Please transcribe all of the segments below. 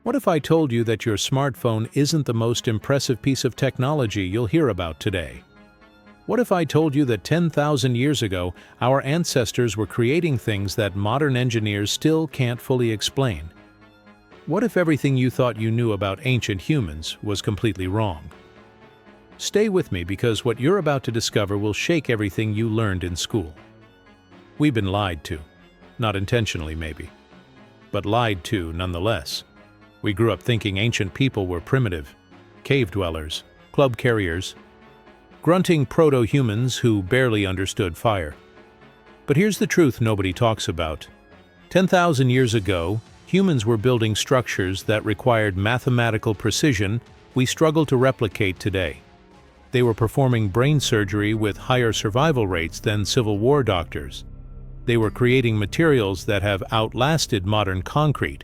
What if I told you that your smartphone isn't the most impressive piece of technology you'll hear about today? What if I told you that 10,000 years ago, our ancestors were creating things that modern engineers still can't fully explain? What if everything you thought you knew about ancient humans was completely wrong? Stay with me because what you're about to discover will shake everything you learned in school. We've been lied to. Not intentionally, maybe, but lied to nonetheless. We grew up thinking ancient people were primitive, cave dwellers, club carriers, grunting proto-humans who barely understood fire. But here's the truth nobody talks about. 10,000 years ago, humans were building structures that required mathematical precision we struggle to replicate today. They were performing brain surgery with higher survival rates than Civil War doctors. They were creating materials that have outlasted modern concrete.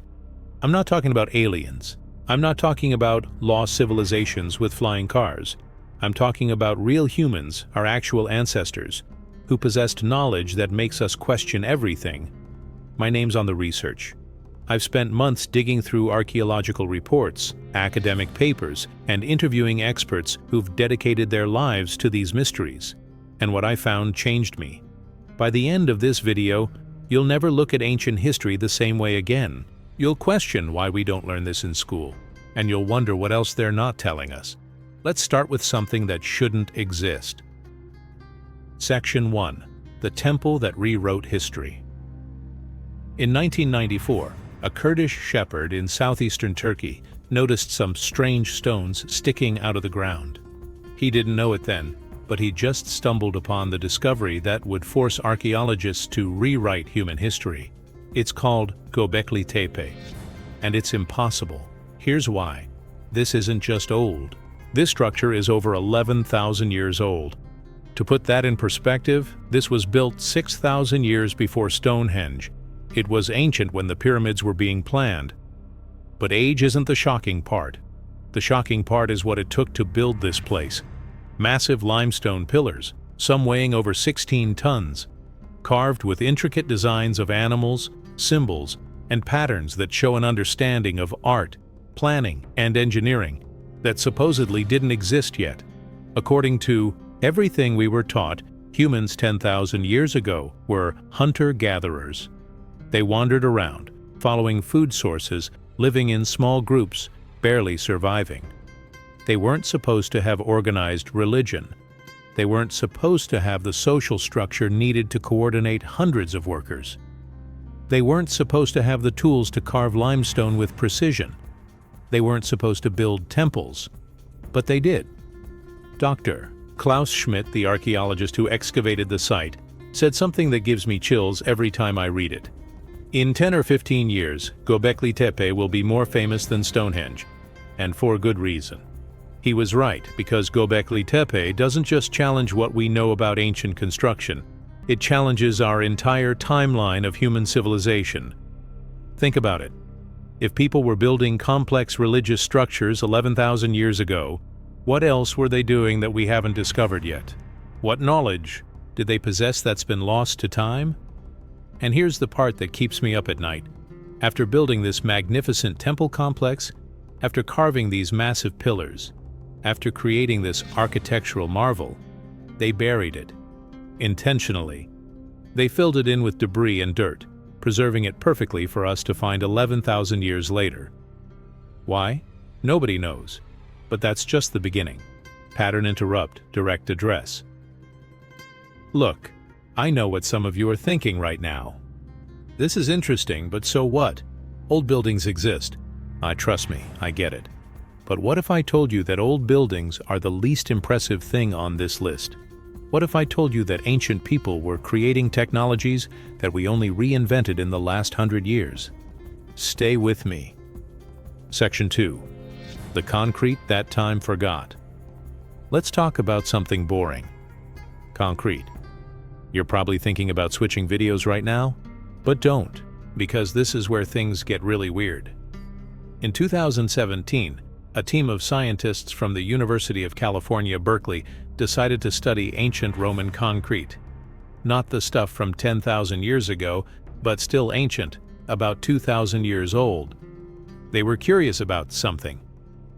I'm not talking about aliens. I'm not talking about lost civilizations with flying cars. I'm talking about real humans, our actual ancestors, who possessed knowledge that makes us question everything. My name's on the research. I've spent months digging through archaeological reports, academic papers, and interviewing experts who've dedicated their lives to these mysteries. And what I found changed me. By the end of this video, you'll never look at ancient history the same way again. You'll question why we don't learn this in school, and you'll wonder what else they're not telling us. Let's start with something that shouldn't exist. Section 1. The Temple that Rewrote History. In 1994, a Kurdish shepherd in southeastern Turkey noticed some strange stones sticking out of the ground. He didn't know it then, but he just stumbled upon the discovery that would force archaeologists to rewrite human history. It's called Göbekli Tepe, and it's impossible. Here's why. This isn't just old. This structure is over 11,000 years old. To put that in perspective, this was built 6,000 years before Stonehenge. It was ancient when the pyramids were being planned. But age isn't the shocking part. The shocking part is what it took to build this place. Massive limestone pillars, some weighing over 16 tons, carved with intricate designs of animals, symbols, and patterns that show an understanding of art, planning, and engineering that supposedly didn't exist yet. According to everything we were taught, humans 10,000 years ago were hunter-gatherers. They wandered around, following food sources, living in small groups, barely surviving. They weren't supposed to have organized religion. They weren't supposed to have the social structure needed to coordinate hundreds of workers. They weren't supposed to have the tools to carve limestone with precision. They weren't supposed to build temples. But they did. Dr. Klaus Schmidt, the archaeologist who excavated the site, said something that gives me chills every time I read it. In 10 or 15 years, Göbekli Tepe will be more famous than Stonehenge, and for good reason. He was right, because Göbekli Tepe doesn't just challenge what we know about ancient construction, it challenges our entire timeline of human civilization. Think about it. If people were building complex religious structures 11,000 years ago, what else were they doing that we haven't discovered yet? What knowledge did they possess that's been lost to time? And here's the part that keeps me up at night. After building this magnificent temple complex, after carving these massive pillars, after creating this architectural marvel, they buried it. Intentionally. They filled it in with debris and dirt, preserving it perfectly for us to find 11,000 years later. Why? Nobody knows. But that's just the beginning. Pattern interrupt, direct address. Look, I know what some of you are thinking right now. This is interesting, but so what? Old buildings exist. Trust me, I get it. But what if I told you that old buildings are the least impressive thing on this list? What if I told you that ancient people were creating technologies that we only reinvented in the last 100 years? Stay with me. Section 2. The concrete that time forgot. Let's talk about something boring. Concrete. You're probably thinking about switching videos right now, but don't, because this is where things get really weird. In 2017, a team of scientists from the University of California, Berkeley, decided to study ancient Roman concrete. Not the stuff from 10,000 years ago, but still ancient, about 2,000 years old. They were curious about something.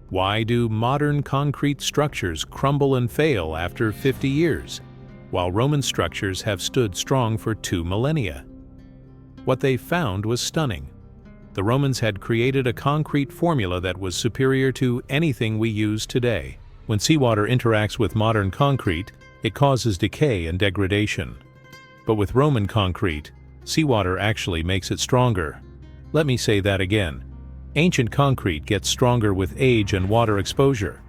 Why do modern concrete structures crumble and fail after 50 years, while Roman structures have stood strong for 2 millennia? What they found was stunning. The Romans had created a concrete formula that was superior to anything we use today. When seawater interacts with modern concrete, it causes decay and degradation. But with Roman concrete, seawater actually makes it stronger. Let me say that again. Ancient concrete gets stronger with age and water exposure.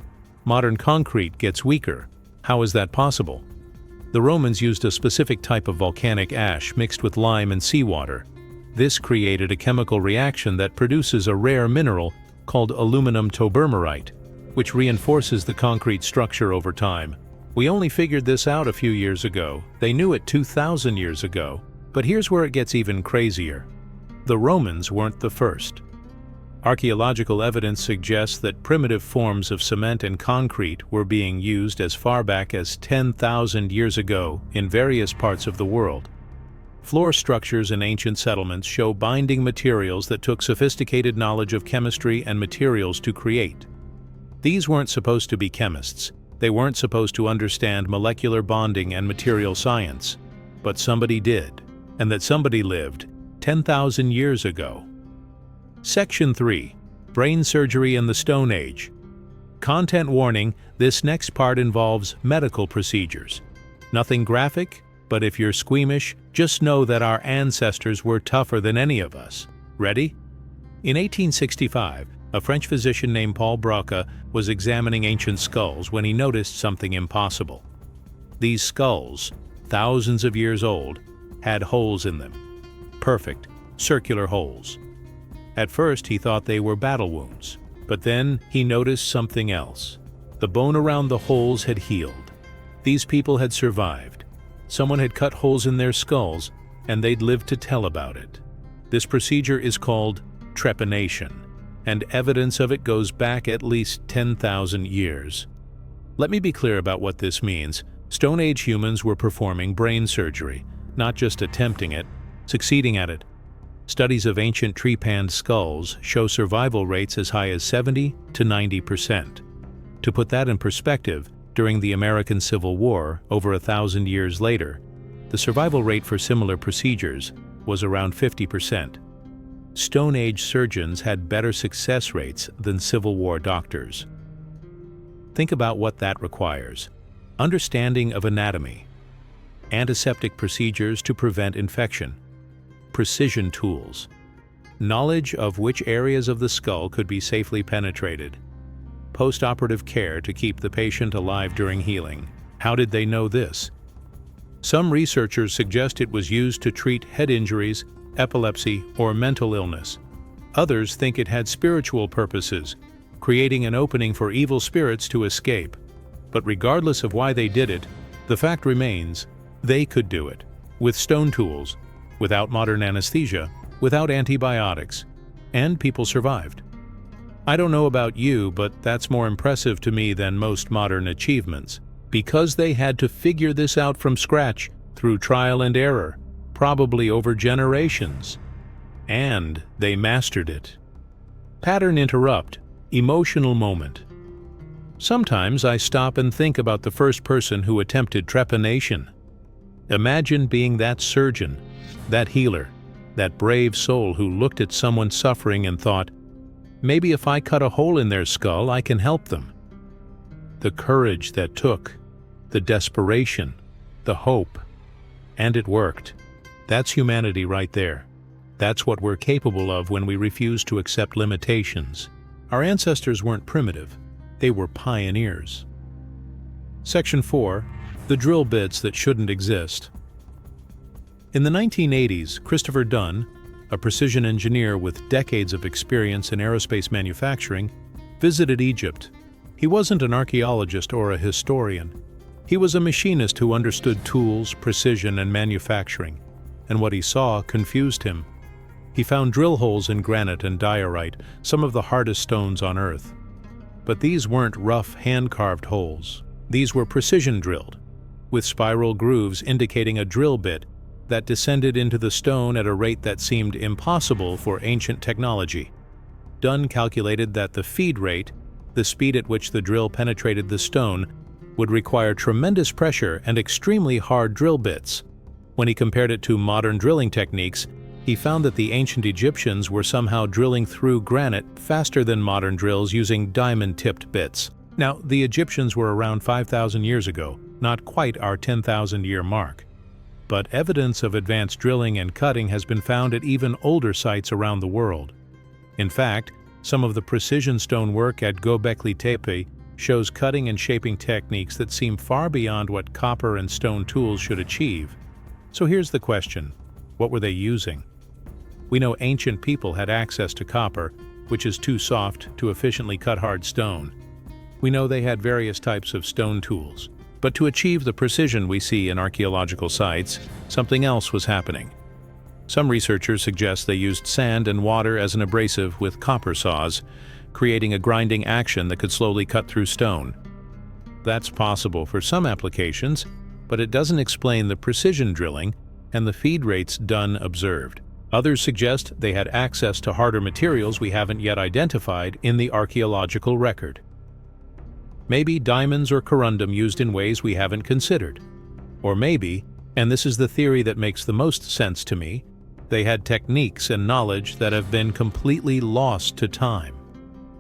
Modern concrete gets weaker. How is that possible? The Romans used a specific type of volcanic ash mixed with lime and seawater. This created a chemical reaction that produces a rare mineral called aluminum tobermarite, which reinforces the concrete structure over time. We only figured this out a few years ago. They knew it 2,000 years ago. But here's where it gets even crazier. The Romans weren't the first. Archaeological evidence suggests that primitive forms of cement and concrete were being used as far back as 10,000 years ago in various parts of the world. Floor structures in ancient settlements show binding materials that took sophisticated knowledge of chemistry and materials to create. These weren't supposed to be chemists. They weren't supposed to understand molecular bonding and material science. But somebody did, and that somebody lived 10,000 years ago. Section 3. Brain Surgery in the Stone Age. Content warning, this next part involves medical procedures. Nothing graphic, but if you're squeamish, just know that our ancestors were tougher than any of us. Ready? In 1865, a French physician named Paul Broca was examining ancient skulls when he noticed something impossible. These skulls, thousands of years old, had holes in them. Perfect, circular holes. At first, he thought they were battle wounds, but then he noticed something else. The bone around the holes had healed. These people had survived. Someone had cut holes in their skulls, and they'd lived to tell about it. This procedure is called trepanation, and evidence of it goes back at least 10,000 years. Let me be clear about what this means. Stone Age humans were performing brain surgery, not just attempting it, succeeding at it. Studies of ancient trepanned skulls show survival rates as high as 70 to 90%. To put that in perspective, during the American Civil War, over 1,000 years later, the survival rate for similar procedures was around 50%. Stone Age surgeons had better success rates than Civil War doctors. Think about what that requires. Understanding of anatomy, antiseptic procedures to prevent infection, precision tools, knowledge of which areas of the skull could be safely penetrated, post-operative care to keep the patient alive during healing. How did they know this? Some researchers suggest it was used to treat head injuries, epilepsy, or mental illness. Others think it had spiritual purposes, creating an opening for evil spirits to escape. But regardless of why they did it, the fact remains, they could do it, with stone tools, without modern anesthesia, without antibiotics, and people survived. I don't know about you, but that's more impressive to me than most modern achievements, because they had to figure this out from scratch, through trial and error, probably over generations. And they mastered it. Pattern interrupt, emotional moment. Sometimes I stop and think about the first person who attempted trepanation. Imagine being that surgeon, that healer, that brave soul who looked at someone suffering and thought, maybe if I cut a hole in their skull, I can help them. The courage that took, the desperation, the hope, and it worked. That's humanity right there. That's what we're capable of when we refuse to accept limitations. Our ancestors weren't primitive, they were pioneers. Section 4. The drill bits that shouldn't exist. In the 1980s, Christopher Dunn, a precision engineer with decades of experience in aerospace manufacturing, visited Egypt. He wasn't an archaeologist or a historian. He was a machinist who understood tools, precision, and manufacturing, and what he saw confused him. He found drill holes in granite and diorite, some of the hardest stones on Earth. But these weren't rough, hand-carved holes. These were precision-drilled, with spiral grooves indicating a drill bit that descended into the stone at a rate that seemed impossible for ancient technology. Dunn calculated that the feed rate, the speed at which the drill penetrated the stone, would require tremendous pressure and extremely hard drill bits. When he compared it to modern drilling techniques, he found that the ancient Egyptians were somehow drilling through granite faster than modern drills using diamond-tipped bits. Now, the Egyptians were around 5,000 years ago, not quite our 10,000-year mark. But evidence of advanced drilling and cutting has been found at even older sites around the world. In fact, some of the precision stone work at Göbekli Tepe shows cutting and shaping techniques that seem far beyond what copper and stone tools should achieve. So here's the question: what were they using? We know ancient people had access to copper, which is too soft to efficiently cut hard stone. We know they had various types of stone tools. But to achieve the precision we see in archaeological sites, something else was happening. Some researchers suggest they used sand and water as an abrasive with copper saws, creating a grinding action that could slowly cut through stone. That's possible for some applications, but it doesn't explain the precision drilling and the feed rates Dunn observed. Others suggest they had access to harder materials we haven't yet identified in the archaeological record. Maybe diamonds or corundum used in ways we haven't considered. Or maybe, and this is the theory that makes the most sense to me, they had techniques and knowledge that have been completely lost to time.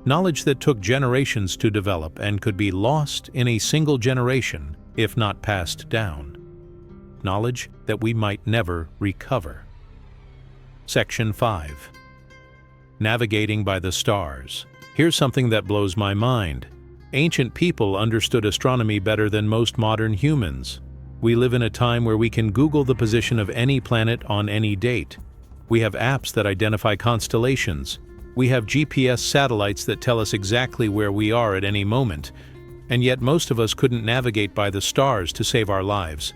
Knowledge that took generations to develop and could be lost in a single generation, if not passed down. Knowledge that we might never recover. Section 5. Navigating by the stars. Here's something that blows my mind. Ancient people understood astronomy better than most modern humans. We live in a time where we can Google the position of any planet on any date. We have apps that identify constellations. We have GPS satellites that tell us exactly where we are at any moment. And yet most of us couldn't navigate by the stars to save our lives.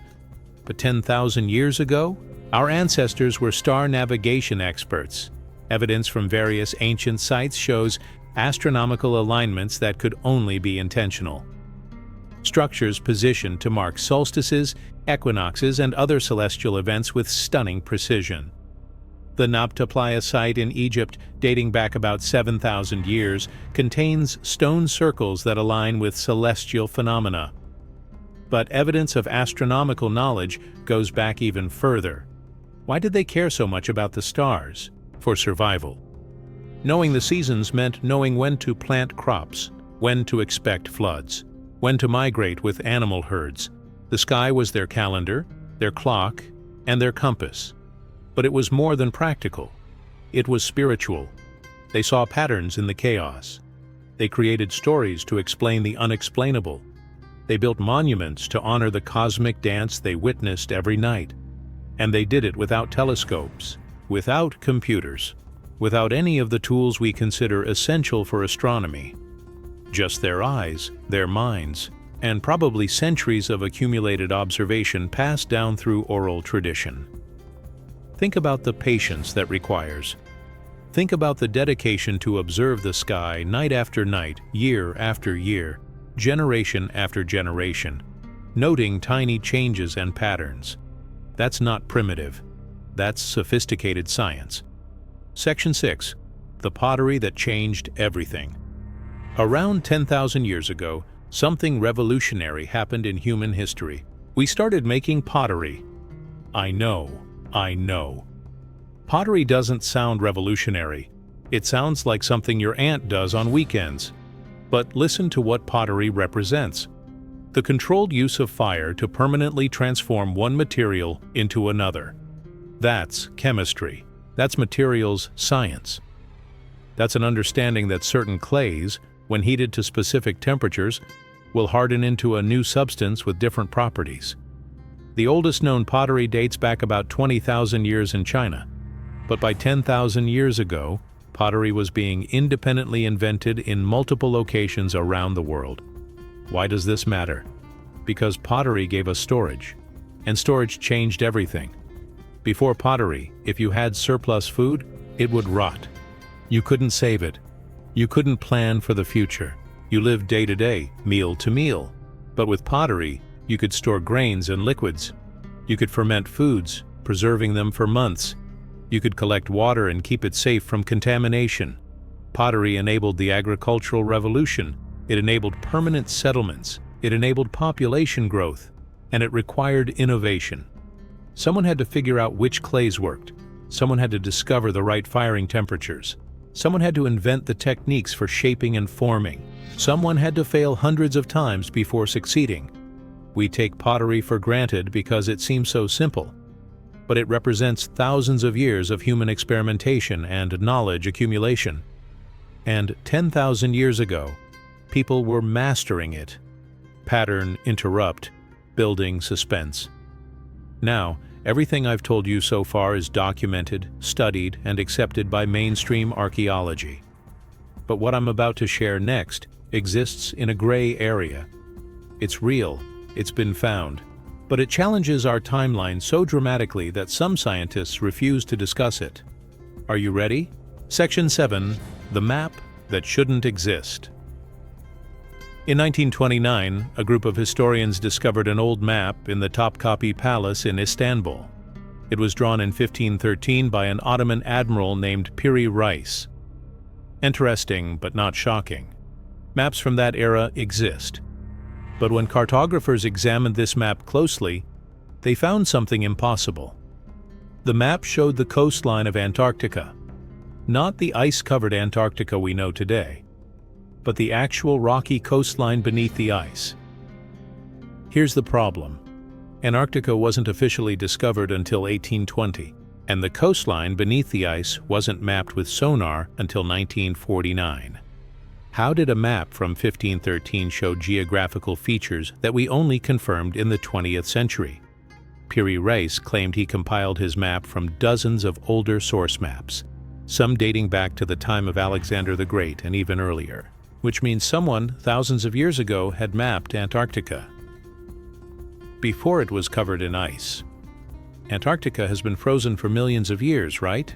But 10,000 years ago, our ancestors were star navigation experts. Evidence from various ancient sites shows astronomical alignments that could only be intentional. Structures positioned to mark solstices, equinoxes, and other celestial events with stunning precision. The Nabta Playa site in Egypt, dating back about 7,000 years, contains stone circles that align with celestial phenomena. But evidence of astronomical knowledge goes back even further. Why did they care so much about the stars? For survival. Knowing the seasons meant knowing when to plant crops, when to expect floods, when to migrate with animal herds. The sky was their calendar, their clock, and their compass. But it was more than practical. It was spiritual. They saw patterns in the chaos. They created stories to explain the unexplainable. They built monuments to honor the cosmic dance they witnessed every night. And they did it without telescopes, without computers, without any of the tools we consider essential for astronomy. Just their eyes, their minds, and probably centuries of accumulated observation passed down through oral tradition. Think about the patience that requires. Think about the dedication to observe the sky night after night, year after year, generation after generation, noting tiny changes and patterns. That's not primitive. That's sophisticated science. Section 6. The pottery that changed everything. Around 10,000 years ago, something revolutionary happened in human history. We started making pottery. I know. Pottery doesn't sound revolutionary. It sounds like something your aunt does on weekends. But listen to what pottery represents. The controlled use of fire to permanently transform one material into another. That's chemistry. That's materials science. That's an understanding that certain clays, when heated to specific temperatures, will harden into a new substance with different properties. The oldest known pottery dates back about 20,000 years in China. But by 10,000 years ago, pottery was being independently invented in multiple locations around the world. Why does this matter? Because pottery gave us storage, and storage changed everything. Before pottery, if you had surplus food, it would rot. You couldn't save it. You couldn't plan for the future. You lived day to day, meal to meal. But with pottery, you could store grains and liquids. You could ferment foods, preserving them for months. You could collect water and keep it safe from contamination. Pottery enabled the agricultural revolution. It enabled permanent settlements. It enabled population growth. And it required innovation. Someone had to figure out which clays worked. Someone had to discover the right firing temperatures. Someone had to invent the techniques for shaping and forming. Someone had to fail hundreds of times before succeeding. We take pottery for granted because it seems so simple, but it represents thousands of years of human experimentation and knowledge accumulation. And 10,000 years ago, people were mastering it. Pattern, interrupt, building, suspense. Now, everything I've told you so far is documented, studied, and accepted by mainstream archaeology. But what I'm about to share next exists in a gray area. It's real, it's been found, but it challenges our timeline so dramatically that some scientists refuse to discuss it. Are you ready? Section 7. The Map That Shouldn't Exist. In 1929, a group of historians discovered an old map in the Topkapi Palace in Istanbul. It was drawn in 1513 by an Ottoman admiral named Piri Reis. Interesting, but not shocking. Maps from that era exist. But when cartographers examined this map closely, they found something impossible. The map showed the coastline of Antarctica, not the ice-covered Antarctica we know today, but the actual rocky coastline beneath the ice. Here's the problem. Antarctica wasn't officially discovered until 1820, and the coastline beneath the ice wasn't mapped with sonar until 1949. How did a map from 1513 show geographical features that we only confirmed in the 20th century? Piri Reis claimed he compiled his map from dozens of older source maps, some dating back to the time of Alexander the Great and even earlier, which means someone thousands of years ago had mapped Antarctica before it was covered in ice. Antarctica has been frozen for millions of years, right?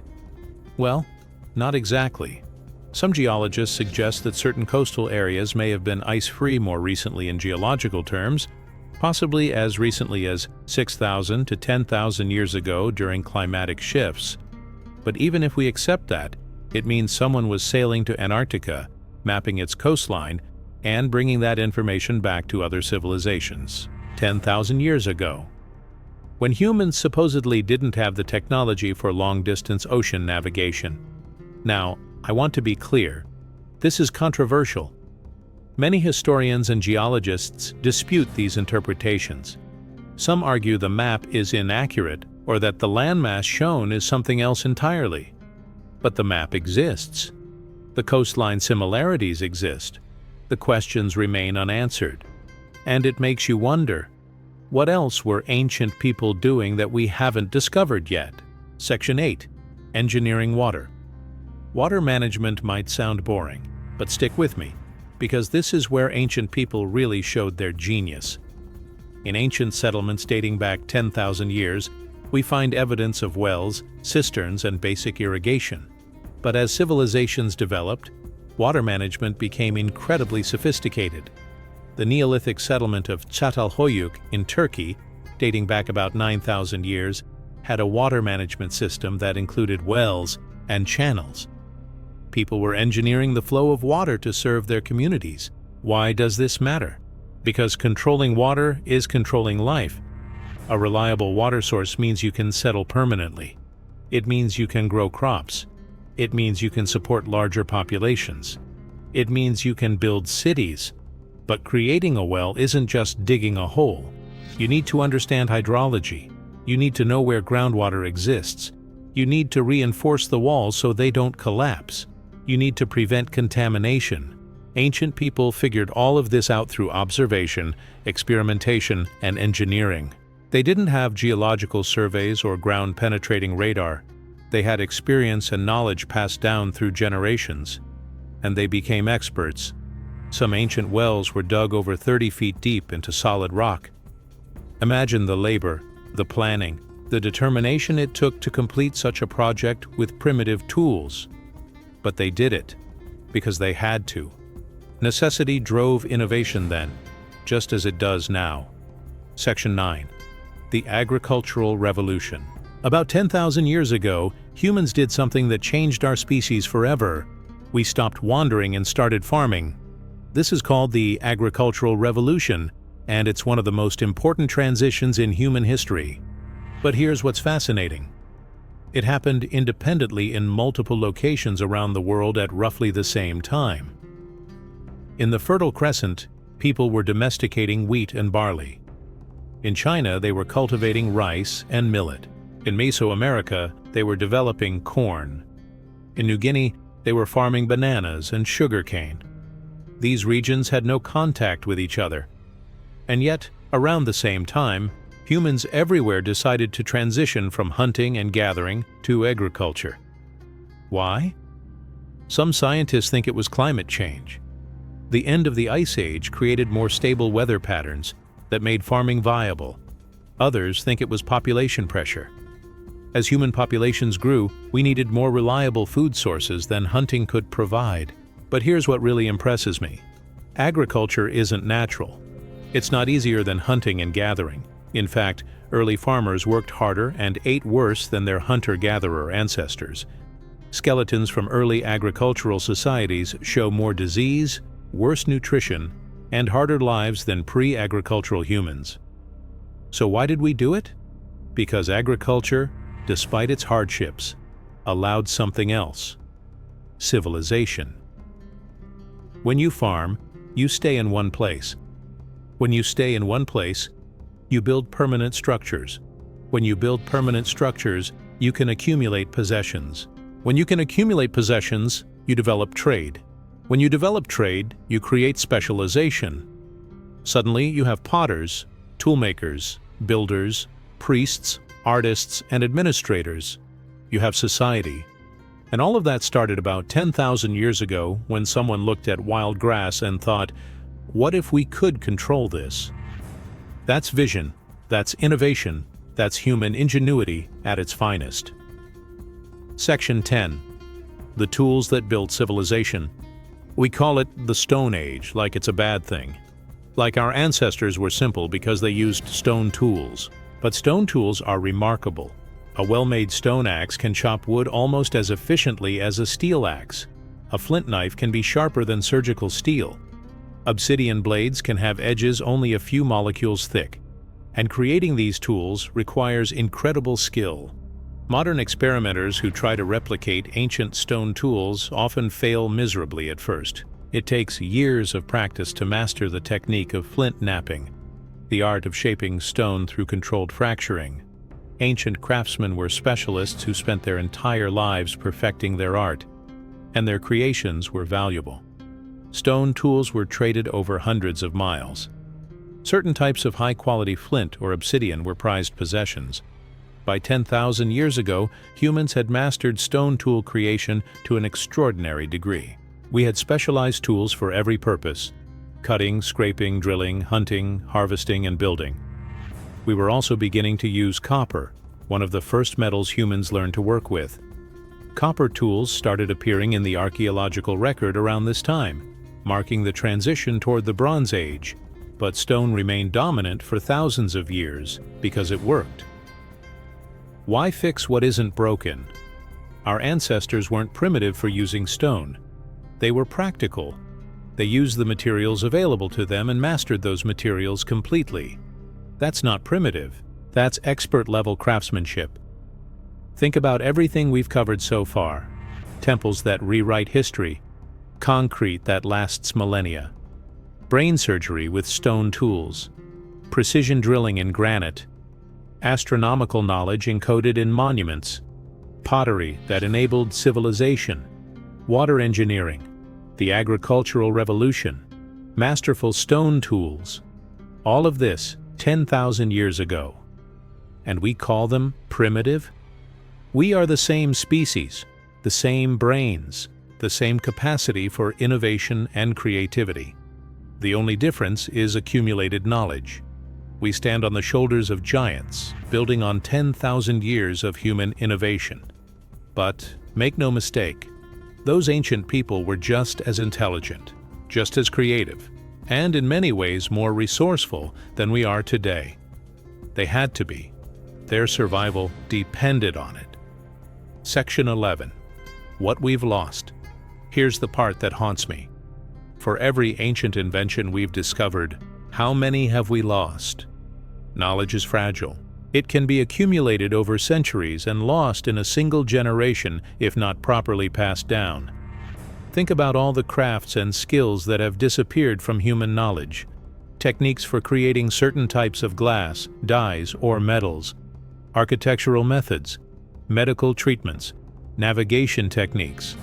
Well, not exactly. Some geologists suggest that certain coastal areas may have been ice-free more recently in geological terms, possibly as recently as 6,000 to 10,000 years ago during climatic shifts. But even if we accept that, it means someone was sailing to Antarctica, mapping its coastline, and bringing that information back to other civilizations 10,000 years ago, when humans supposedly didn't have the technology for long-distance ocean navigation. Now, I want to be clear. This is controversial. Many historians and geologists dispute these interpretations. Some argue the map is inaccurate or that the landmass shown is something else entirely. But the map exists. The coastline similarities exist. The questions remain unanswered. And it makes you wonder, what else were ancient people doing that we haven't discovered yet? Section 8. Engineering water. Water management might sound boring, but stick with me, because this is where ancient people really showed their genius. In ancient settlements dating back 10,000 years, we find evidence of wells, cisterns, and basic irrigation. But as civilizations developed, water management became incredibly sophisticated. The Neolithic settlement of Çatalhöyük in Turkey, dating back about 9,000 years, had a water management system that included wells and channels. People were engineering the flow of water to serve their communities. Why does this matter? Because controlling water is controlling life. A reliable water source means you can settle permanently. It means you can grow crops. It means you can support larger populations. It means you can build cities. But creating a well isn't just digging a hole. You need to understand hydrology. You need to know where groundwater exists. You need to reinforce the walls so they don't collapse. You need to prevent contamination. Ancient people figured all of this out through observation, experimentation, and engineering. They didn't have geological surveys or ground-penetrating radar. They had experience and knowledge passed down through generations. And they became experts. Some ancient wells were dug over 30 feet deep into solid rock. Imagine the labor, the planning, the determination it took to complete such a project with primitive tools. But they did it, because they had to. Necessity drove innovation then, just as it does now. Section 9. The Agricultural Revolution. About 10,000 years ago, humans did something that changed our species forever. We stopped wandering and started farming. This is called the agricultural revolution, and it's one of the most important transitions in human history. But here's what's fascinating. It happened independently in multiple locations around the world at roughly the same time. In the Fertile Crescent, people were domesticating wheat and barley. In China, they were cultivating rice and millet. In Mesoamerica, they were developing corn. In New Guinea, they were farming bananas and sugarcane. These regions had no contact with each other. And yet, around the same time, humans everywhere decided to transition from hunting and gathering to agriculture. Why? Some scientists think it was climate change. The end of the Ice Age created more stable weather patterns that made farming viable. Others think it was population pressure. As human populations grew, we needed more reliable food sources than hunting could provide. But here's what really impresses me. Agriculture isn't natural. It's not easier than hunting and gathering. In fact, early farmers worked harder and ate worse than their hunter-gatherer ancestors. Skeletons from early agricultural societies show more disease, worse nutrition, and harder lives than pre-agricultural humans. So why did we do it? Because agriculture, despite its hardships, allowed something else: civilization. When you farm, you stay in one place. When you stay in one place, you build permanent structures. When you build permanent structures, you can accumulate possessions. When you can accumulate possessions, you develop trade. When you develop trade, you create specialization. Suddenly, you have potters, toolmakers, builders, priests, artists, and administrators. You have society. And all of that started about 10,000 years ago when someone looked at wild grass and thought, what if we could control this? That's vision, that's innovation, that's human ingenuity at its finest. Section 10. The tools that built civilization. We call it the Stone Age, like it's a bad thing. Like our ancestors were simple because they used stone tools. But stone tools are remarkable. A well-made stone axe can chop wood almost as efficiently as a steel axe. A flint knife can be sharper than surgical steel. Obsidian blades can have edges only a few molecules thick. And creating these tools requires incredible skill. Modern experimenters who try to replicate ancient stone tools often fail miserably at first. It takes years of practice to master the technique of flint knapping, the art of shaping stone through controlled fracturing. Ancient craftsmen were specialists who spent their entire lives perfecting their art, and their creations were valuable. Stone tools were traded over hundreds of miles. Certain types of high-quality flint or obsidian were prized possessions. By 10,000 years ago, humans had mastered stone tool creation to an extraordinary degree. We had specialized tools for every purpose: cutting, scraping, drilling, hunting, harvesting, and building. We were also beginning to use copper, one of the first metals humans learned to work with. Copper tools started appearing in the archaeological record around this time, marking the transition toward the Bronze Age. But stone remained dominant for thousands of years because it worked. Why fix what isn't broken? Our ancestors weren't primitive for using stone. They were practical. They used the materials available to them and mastered those materials completely. That's not primitive. That's expert-level craftsmanship. Think about everything we've covered so far. Temples that rewrite history, concrete that lasts millennia, brain surgery with stone tools, precision drilling in granite, astronomical knowledge encoded in monuments, pottery that enabled civilization, water engineering, the agricultural revolution, masterful stone tools. All of this 10,000 years ago. And we call them primitive? We are the same species, the same brains, the same capacity for innovation and creativity. The only difference is accumulated knowledge. We stand on the shoulders of giants, building on 10,000 years of human innovation. But make no mistake, those ancient people were just as intelligent, just as creative, and in many ways more resourceful than we are today. They had to be. Their survival depended on it. Section 11. What we've lost. Here's the part that haunts me. For every ancient invention we've discovered, how many have we lost? Knowledge is fragile. It can be accumulated over centuries and lost in a single generation if not properly passed down. Think about all the crafts and skills that have disappeared from human knowledge. Techniques for creating certain types of glass, dyes, or metals, architectural methods, medical treatments, navigation techniques.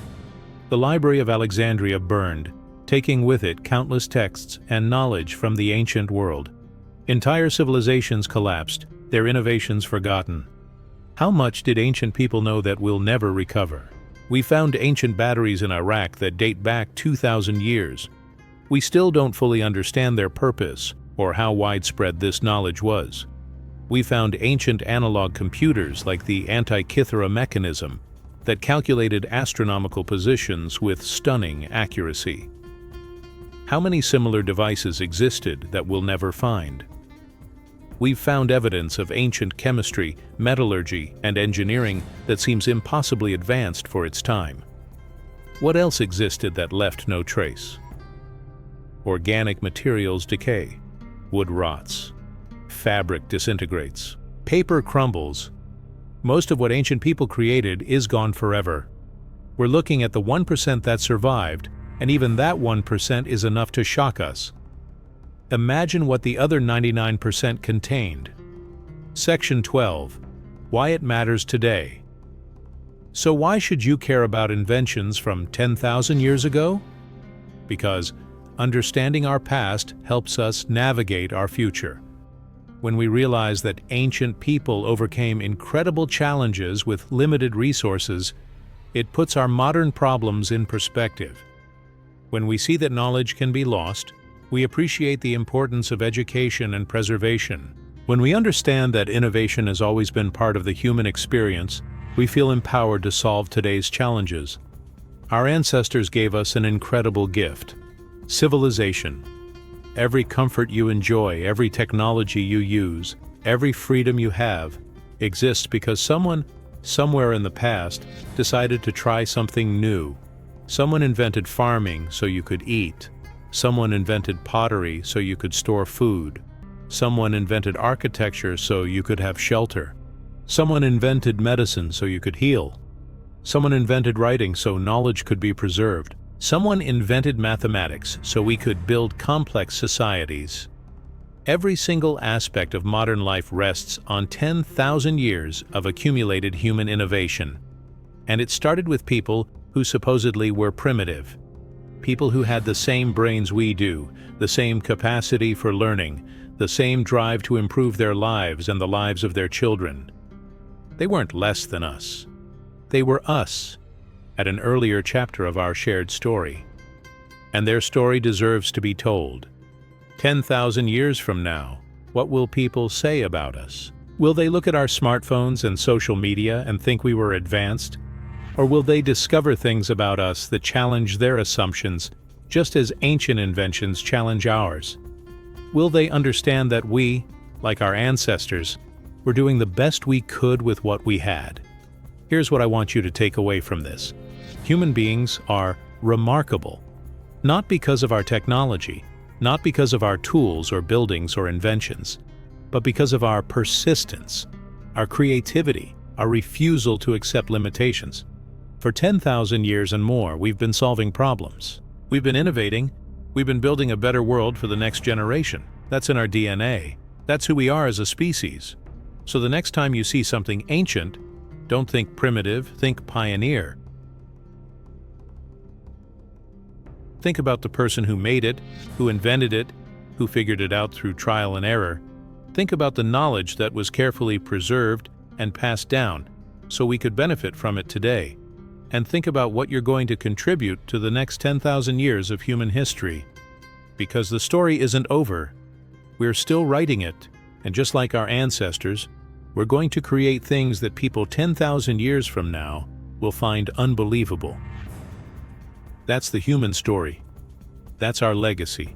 The Library of Alexandria burned, taking with it countless texts and knowledge from the ancient world. Entire civilizations collapsed, their innovations forgotten. How much did ancient people know that we'll never recover? We found ancient batteries in Iraq that date back 2,000 years. We still don't fully understand their purpose or how widespread this knowledge was. We found ancient analog computers like the Antikythera mechanism that calculated astronomical positions with stunning accuracy. How many similar devices existed that we'll never find? We've found evidence of ancient chemistry, metallurgy, and engineering that seems impossibly advanced for its time. What else existed that left no trace? Organic materials decay. Wood rots. Fabric disintegrates. Paper crumbles. Most of what ancient people created is gone forever. We're looking at the 1% that survived, and even that 1% is enough to shock us. Imagine what the other 99% contained. Section 12. Why it matters today. So why should you care about inventions from 10,000 years ago? Because understanding our past helps us navigate our future. When we realize that ancient people overcame incredible challenges with limited resources, it puts our modern problems in perspective. When we see that knowledge can be lost, we appreciate the importance of education and preservation. When we understand that innovation has always been part of the human experience, we feel empowered to solve today's challenges. Our ancestors gave us an incredible gift: civilization. Every comfort you enjoy, every technology you use, every freedom you have, exists because someone, somewhere in the past, decided to try something new. Someone invented farming so you could eat. Someone invented pottery so you could store food. Someone invented architecture so you could have shelter. Someone invented medicine so you could heal. Someone invented writing so knowledge could be preserved. Someone invented mathematics so we could build complex societies. Every single aspect of modern life rests on 10,000 years of accumulated human innovation. And it started with people who supposedly were primitive. People who had the same brains we do, the same capacity for learning, the same drive to improve their lives and the lives of their children. They weren't less than us. They were us, at an earlier chapter of our shared story. And their story deserves to be told. 10,000 years from now, what will people say about us? Will they look at our smartphones and social media and think we were advanced? Or will they discover things about us that challenge their assumptions, just as ancient inventions challenge ours? Will they understand that we, like our ancestors, were doing the best we could with what we had? Here's what I want you to take away from this. Human beings are remarkable, not because of our technology, not because of our tools or buildings or inventions, but because of our persistence, our creativity, our refusal to accept limitations. For 10,000 years and more, we've been solving problems. We've been innovating. We've been building a better world for the next generation. That's in our DNA. That's who we are as a species. So the next time you see something ancient, don't think primitive, think pioneer. Think about the person who made it, who invented it, who figured it out through trial and error. Think about the knowledge that was carefully preserved and passed down so we could benefit from it today. And think about what you're going to contribute to the next 10,000 years of human history. Because the story isn't over. We're still writing it, and just like our ancestors, we're going to create things that people 10,000 years from now will find unbelievable. That's the human story. That's our legacy.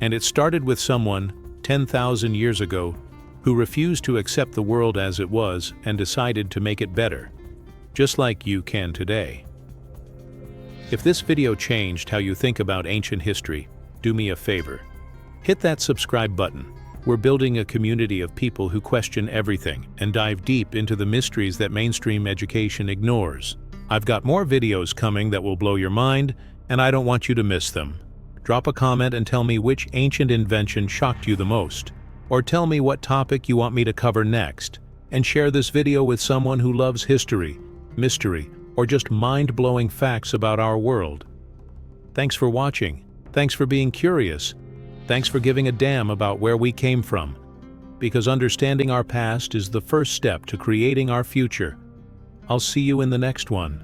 And it started with someone 10,000 years ago who refused to accept the world as it was and decided to make it better, just like you can today. If this video changed how you think about ancient history, do me a favor. Hit that subscribe button. We're building a community of people who question everything and dive deep into the mysteries that mainstream education ignores. I've got more videos coming that will blow your mind, and I don't want you to miss them. Drop a comment and tell me which ancient invention shocked you the most, or tell me what topic you want me to cover next, and share this video with someone who loves history, mystery, or just mind-blowing facts about our world. Thanks for watching. Thanks for being curious. Thanks for giving a damn about where we came from. Because understanding our past is the first step to creating our future. I'll see you in the next one.